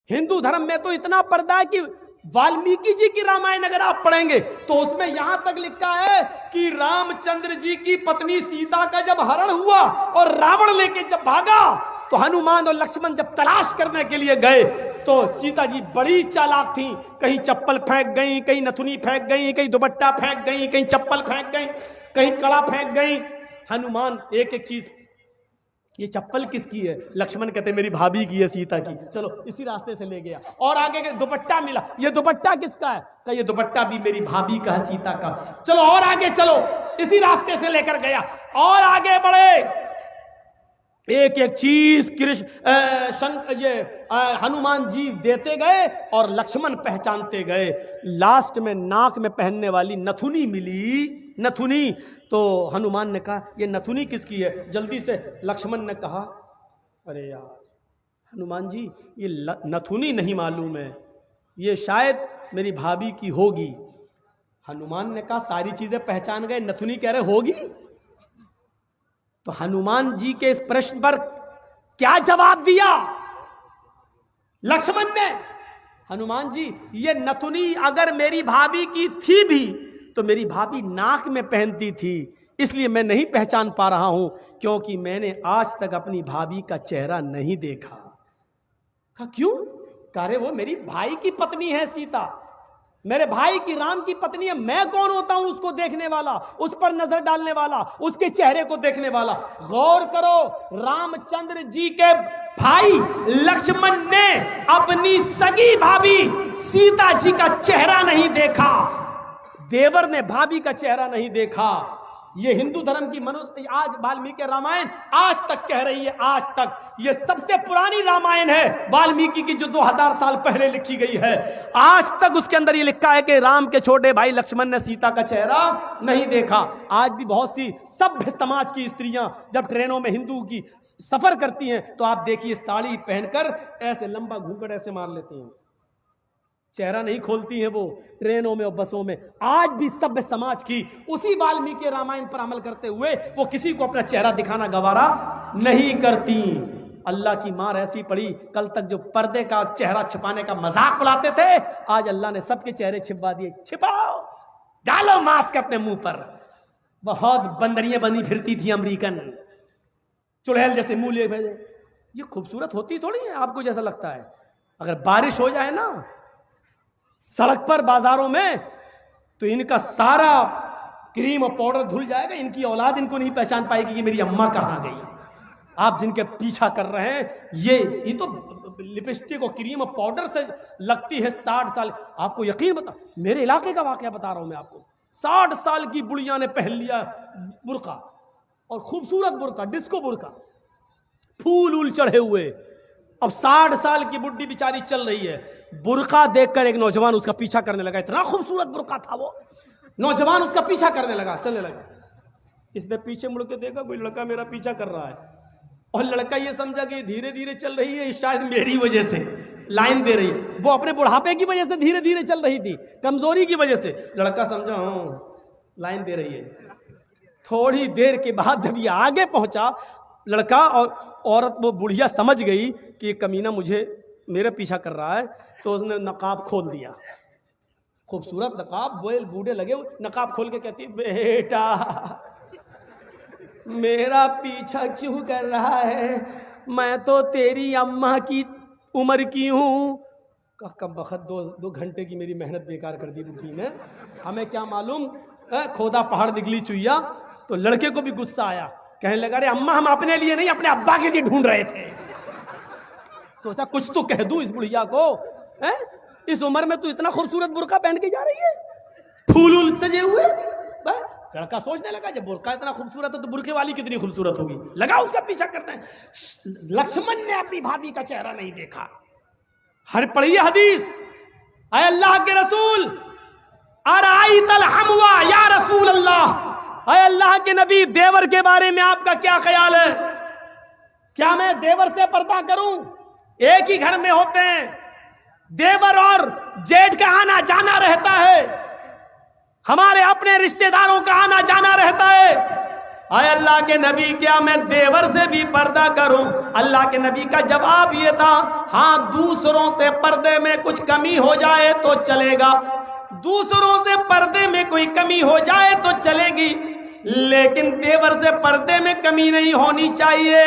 हिंदू धर्म में तो इतना पर्दा है कि वाल्मीकि जी की रामायण अगर आप पढ़ेंगे तो उसमें यहां तक लिखा है कि रामचंद्र जी की पत्नी सीता का जब हरण हुआ और रावण लेके जब भागा तो हनुमान और लक्ष्मण जब तलाश करने के लिए गए तो सीता जी बड़ी चालाक थी, कहीं चप्पल फेंक गई, कहीं नथुनी फेंक गई, कहीं दुपट्टा फेंक गई, कहीं चप्पल फेंक गई, कहीं कड़ा फेंक गई। हनुमान एक एक चीज, ये चप्पल किसकी है? लक्ष्मण कहते मेरी भाभी की है, सीता की। चलो इसी रास्ते से ले गया। और आगे के दुपट्टा मिला, ये दुपट्टा किसका है? कहा ये दुपट्टा भी मेरी भाभी का है, सीता का। चलो और आगे चलो, इसी रास्ते से लेकर गया। और आगे बढ़े, एक एक चीज हनुमान जी देते गए और लक्ष्मण पहचानते गए। लास्ट में नाक में पहनने वाली नथुनी मिली, नथुनी। तो हनुमान ने कहा ये नथुनी किसकी है? जल्दी से लक्ष्मण ने कहा अरे यार हनुमान जी ये नथुनी नहीं मालूम है, ये शायद मेरी भाभी की होगी। हनुमान ने कहा सारी चीजें पहचान गए, नथुनी कह रहे होगी। तो हनुमान जी के इस प्रश्न पर क्या जवाब दिया लक्ष्मण ने? हनुमान जी ये नथुनी अगर मेरी भाभी की थी भी तो मेरी भाभी नाक में पहनती थी, इसलिए मैं नहीं पहचान पा रहा हूं, क्योंकि मैंने आज तक अपनी भाभी का चेहरा नहीं देखा। कहा क्यों? कह वो मेरी भाई की पत्नी है सीता, मेरे भाई की राम की पत्नी है। मैं कौन होता हूं उसको देखने वाला, उस पर नजर डालने वाला, उसके चेहरे को देखने वाला? गौर करो, रामचंद्र जी के भाई लक्ष्मण ने अपनी सगी भाभी सीता जी का चेहरा नहीं देखा, देवर ने भाभी का चेहरा नहीं देखा। ये हिंदू धर्म की मनुष्य आज वाल्मीकि रामायण आज तक कह रही है, आज तक ये सबसे पुरानी रामायण है वाल्मीकि की, जो 2000 साल पहले लिखी गई है। आज तक उसके अंदर ये लिखा है कि राम के छोटे भाई लक्ष्मण ने सीता का चेहरा नहीं देखा। आज भी बहुत सी सभ्य समाज की स्त्रियां जब ट्रेनों में हिंदू की सफर करती हैं तो आप देखिए साड़ी पहनकर ऐसे लंबा घूंघट ऐसे मार लेती हैं, चेहरा नहीं खोलती हैं वो ट्रेनों में और बसों में। आज भी सभ्य समाज की उसी वाल्मीकि रामायण पर अमल करते हुए वो किसी को अपना चेहरा दिखाना गवारा नहीं करती। अल्लाह की मार ऐसी पड़ी, कल तक जो पर्दे का चेहरा छिपाने का मजाक उड़ाते थे, आज अल्लाह ने सबके चेहरे छिपा दिए। छिपाओ, डालो मास्क अपने मुंह पर। बहुत बंदरियां बनी फिरती थी अमेरिकन, चुड़ैल जैसे मुंह लिए भेजे। ये खूबसूरत होती थोड़ी है आपको जैसा लगता है। अगर बारिश हो जाए ना सड़क पर बाजारों में तो इनका सारा क्रीम और पाउडर धुल जाएगा, इनकी औलाद इनको नहीं पहचान पाएगी कि मेरी अम्मा कहां गई। आप जिनके पीछा कर रहे हैं ये तो लिपस्टिक और क्रीम और पाउडर से लगती है 60 साल। आपको यकीन बता, मेरे इलाके का वाकया बता रहा हूं मैं आपको। 60 साल की बुढ़िया ने पहन लिया बुर्का, और खूबसूरत बुर्का, डिस्को बुर्का, फूल उल चढ़े हुए। अब 60 साल की बुढ़ी बेचारी चल रही है, बुर्का देखकर एक नौजवान उसका पीछा करने लगा। इतना खूबसूरत बुर्का था वो, नौजवान उसका पीछा करने लगा, चलने लगा। इसने पीछे मुड़ के देखा कोई लड़का मेरा पीछा कर रहा है, और लड़का ये समझा कि धीरे धीरे चल रही है, शायद मेरी वजह से लाइन दे रही है। वो अपने बुढ़ापे की वजह से धीरे धीरे चल रही थी, कमजोरी की वजह से। लड़का समझा लाइन दे रही है। थोड़ी देर के बाद जब ये आगे पहुंचा, लड़का और औरत, वो बुढ़िया समझ गई कि कमीना मेरे पीछा कर रहा है, तो उसने नकाब खोल दिया। खूबसूरत नकाब, बोल बूढ़े लगे, नकाब खोल के कहती बेटा मेरा पीछा क्यों कर रहा है, मैं तो तेरी अम्मा की उम्र की हूँ। कब वक्त 2 घंटे की मेरी मेहनत बेकार कर दी बुढ़ी ने, हमें क्या मालूम खोदा पहाड़ निकली चुईया। तो लड़के को भी गुस्सा आया, कहने लगा अरे अम्मा हम अपने लिए नहीं अपने अब्बा के लिए ढूंढ रहे थे। सोचा कुछ तो कह दूं इस बुढ़िया को, इस उम्र में तू इतना खूबसूरत बुर्का पहन के जा रही है, फूल सजे हुए। लड़का सोचने लगा जब बुर्का इतना खूबसूरत है तो बुर्के वाली कितनी खूबसूरत होगी, लगा उसका पीछा करते हैं। लक्ष्मण ने अपनी भाभी का चेहरा नहीं देखा। हर पढ़िए हदीस, अय अल्लाह के रसूल अराइतल हमवा या रसूल अल्लाह, अय अल्लाह के नबी देवर के बारे में आपका क्या ख्याल है? क्या मैं देवर से पर्दा करूं? एक ही घर में होते हैं, देवर और जेठ का आना जाना रहता है, हमारे अपने रिश्तेदारों का आना जाना रहता है। आए अल्लाह के नबी, क्या मैं देवर से भी पर्दा करूं? अल्लाह के नबी का जवाब ये था, हाँ दूसरों से पर्दे में कुछ कमी हो जाए तो चलेगा, दूसरों से पर्दे में कोई कमी हो जाए तो चलेगी, लेकिन देवर से पर्दे में कमी नहीं होनी चाहिए।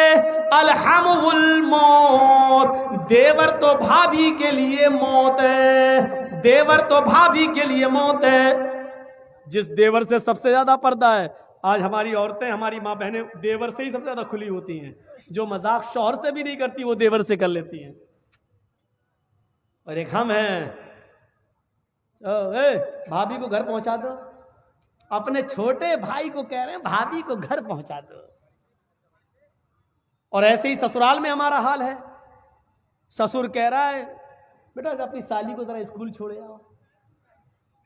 अलहमुल मौत, देवर तो भाभी के लिए मौत है, देवर तो भाभी के लिए मौत है। जिस देवर से सबसे ज्यादा पर्दा है, आज हमारी औरतें, हमारी माँ बहनें देवर से ही सबसे ज्यादा खुली होती हैं। जो मजाक शौहर से भी नहीं करती वो देवर से कर लेती हैं। और एक हम हैं, भाभी को घर पहुंचा दो, अपने छोटे भाई को कह रहे हैं भाभी को घर पहुंचा दो। और ऐसे ही ससुराल में हमारा हाल है। ससुर कह रहा है बेटा अपनी साली को जरा स्कूल छोड़े आओ।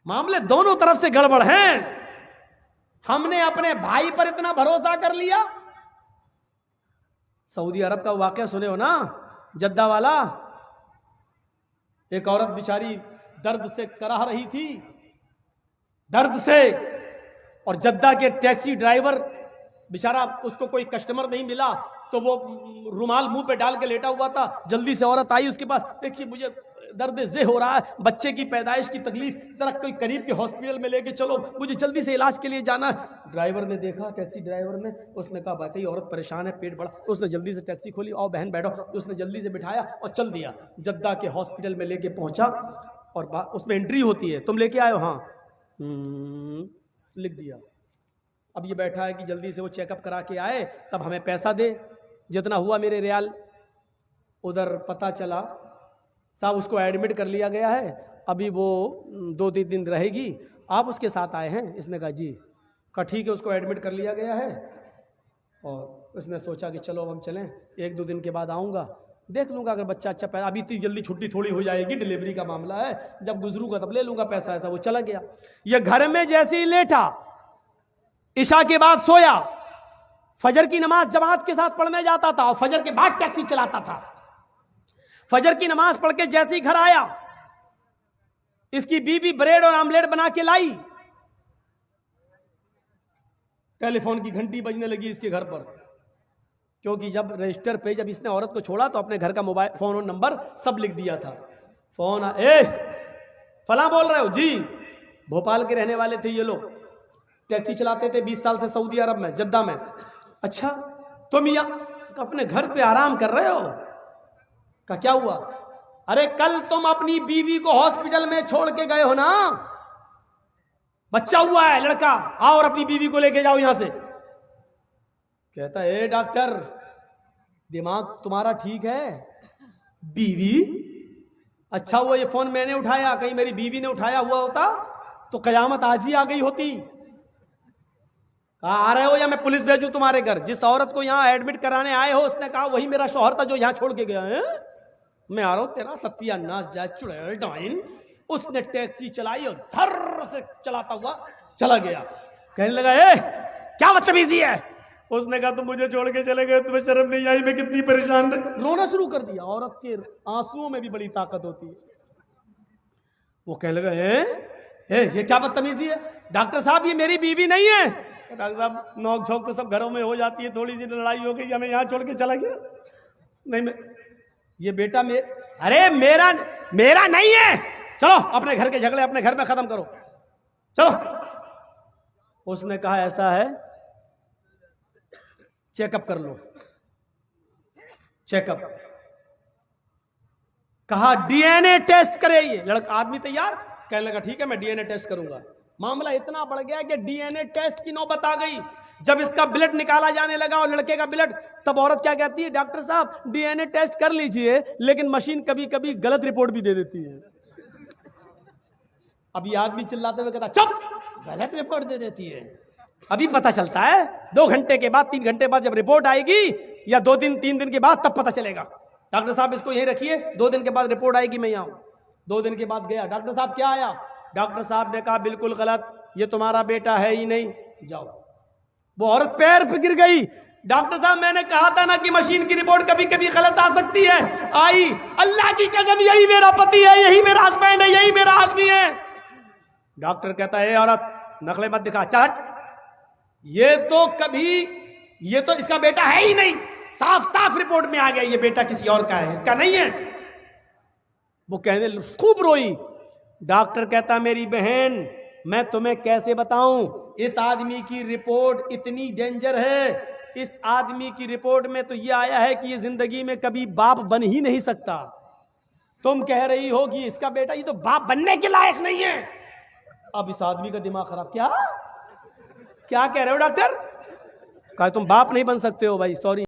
मामले दोनों तरफ से गड़बड़ हैं। हमने अपने भाई पर इतना भरोसा कर लिया। सऊदी अरब का वाकया सुने हो ना, जद्दा वाला। एक औरत बेचारी दर्द से कराह रही थी, दर्द से, और जद्दा के टैक्सी ड्राइवर बेचारा, उसको कोई कस्टमर नहीं मिला तो वो रुमाल मुंह पे डाल के लेटा हुआ था। जल्दी से औरत आई उसके पास, देखिए मुझे दर्द से हो रहा है, बच्चे की पैदाइश की तकलीफ, जरा कोई करीब के हॉस्पिटल में लेके चलो, मुझे जल्दी से इलाज के लिए जाना है। ड्राइवर ने देखा, टैक्सी ड्राइवर ने, उसने कहा भाई औरत परेशान है, पेट बड़ा। उसने जल्दी से टैक्सी खोली, आओ बहन बैठो। उसने जल्दी से बिठाया और चल दिया। जद्दा के हॉस्पिटल में लेके पहुंचा और उसमें एंट्री होती है, तुम लेके आए हो? हाँ, लिख दिया। अब ये बैठा है कि जल्दी से वो चेकअप करा के आए, तब हमें पैसा दे, जितना हुआ मेरे रियाल। उधर पता चला साहब उसको एडमिट कर लिया गया है, अभी वो 2-3 दिन रहेगी, आप उसके साथ आए हैं? इसने कहा जी। कहा ठीक है, उसको एडमिट कर लिया गया है। और उसने सोचा कि चलो अब हम चलें, 1-2 दिन के बाद आऊँगा, देख लूँगा अगर बच्चा अच्छा पैदा, अभी इतनी जल्दी छुट्टी थोड़ी हो जाएगी, डिलीवरी का मामला है, जब गुजरूंगा तब ले लूँगा पैसा। ऐसा वो चला गया। ये घर में जैसे ही लेटा, इशा के बाद सोया, फजर की नमाज जमात के साथ पढ़ने जाता था और फजर के बाद टैक्सी चलाता था। फजर की नमाज पढ़ के जैसे ही घर आया, इसकी बीवी ब्रेड और आमलेट बना के लाई। टेलीफोन की घंटी बजने लगी इसके घर पर, क्योंकि जब रजिस्टर पे जब इसने औरत को छोड़ा तो अपने घर का मोबाइल फोन और नंबर सब लिख दिया था। फोन फला बोल रहे हो? जी। भोपाल के रहने वाले थे ये लोग, टैक्सी चलाते थे 20 साल से सऊदी अरब में, जद्दा में। अच्छा तुम यहाँ अपने घर पे आराम कर रहे हो? का क्या हुआ? अरे कल तुम अपनी बीवी को हॉस्पिटल में छोड़ के गए हो ना, बच्चा हुआ है लड़का, आओ और अपनी बीवी को लेके जाओ यहां से। कहता है डॉक्टर दिमाग तुम्हारा ठीक है? बीवी? अच्छा हुआ ये फोन मैंने उठाया, कहीं मेरी बीवी ने उठाया हुआ होता तो कयामत आज ही आ गई होती। कहा आ रहे हो या मैं पुलिस भेजूं तुम्हारे घर? जिस औरत को यहाँ एडमिट कराने आए हो उसने कहा वही मेरा शौहर था जो यहाँ छोड़ के गया है। मैं आ रहा हूं, तेरा सत्यानाश जाए चुड़ैल डाइन। उसने टैक्सी चलाई और धर से चलाता हुआ चला गया। कहने लगा क्या बदतमीजी है? उसने कहा तुम मुझे छोड़ के चले गए, तुम्हें शर्म नहीं आई? मैं कितनी परेशान रही। रोना शुरू कर दिया। औरत के आंसुओं में भी बड़ी ताकत होती है। वो कहने लगा ये क्या बदतमीजी है? डॉक्टर साहब ये मेरी बीवी नहीं है। डॉक्टर साहब नोक झोंक तो सब घरों में हो जाती है, थोड़ी सी लड़ाई हो गई, हमें यहाँ छोड़ के चला गया। नहीं मैं ये बेटा अरे मेरा नहीं है, चलो अपने घर के झगड़े अपने घर में खत्म करो, चलो। उसने कहा ऐसा है चेकअप कर लो। चेकअप कहा डीएनए टेस्ट करे। ये लड़का आदमी तैयार, कहने लगा ठीक है मैं डीएनए टेस्ट करूंगा। मामला इतना बढ़ गया कि डीएनए टेस्ट की नौबत आ गई। जब इसका ब्लड निकाला जाने लगा और लड़के का ब्लड, तब औरत क्या कहती है डॉक्टर साहब डीएनए टेस्ट कर लीजिए, लेकिन मशीन कभी कभी गलत रिपोर्ट भी दे देती है। अब ये आदमी चिल्लाते हुए कहता चुप, गलत रिपोर्ट दे देती है। अभी पता चलता है 2 घंटे के बाद 3 घंटे बाद जब रिपोर्ट आएगी, या 2 दिन 3 दिन के बाद, तब पता चलेगा। डॉक्टर साहब इसको यहीं रखिए, 2 दिन के बाद रिपोर्ट आएगी, मैं यहाँ हूं। 2 दिन के बाद गया, डॉक्टर साहब क्या आया? डॉक्टर साहब ने कहा बिल्कुल गलत, ये तुम्हारा बेटा है ही नहीं, जाओ। वो औरत पैर पे गिर गई। डॉक्टर साहब मैंने कहा था ना कि मशीन की रिपोर्ट कभी कभी गलत आ सकती है। आई, अल्लाह की कसम यही मेरा पति है, यही मेरा हस्बैंड है, यही मेरा आदमी है। डॉक्टर कहता है औरत नखले मत दिखा, चल ये तो इसका बेटा है ही नहीं, साफ साफ रिपोर्ट में आ गया ये बेटा किसी और का है, इसका नहीं है। वो कहने खूब रोई। डॉक्टर कहता मेरी बहन मैं तुम्हें कैसे बताऊं, इस आदमी की रिपोर्ट इतनी डेंजर है, इस आदमी की रिपोर्ट में तो ये आया है कि ये जिंदगी में कभी बाप बन ही नहीं सकता। तुम कह रही हो कि इसका बेटा ये तो बाप बनने के लायक नहीं है। अब इस आदमी का दिमाग खराब। क्या कह रहे हो डॉक्टर? कहा तुम बाप नहीं बन सकते हो भाई, सॉरी।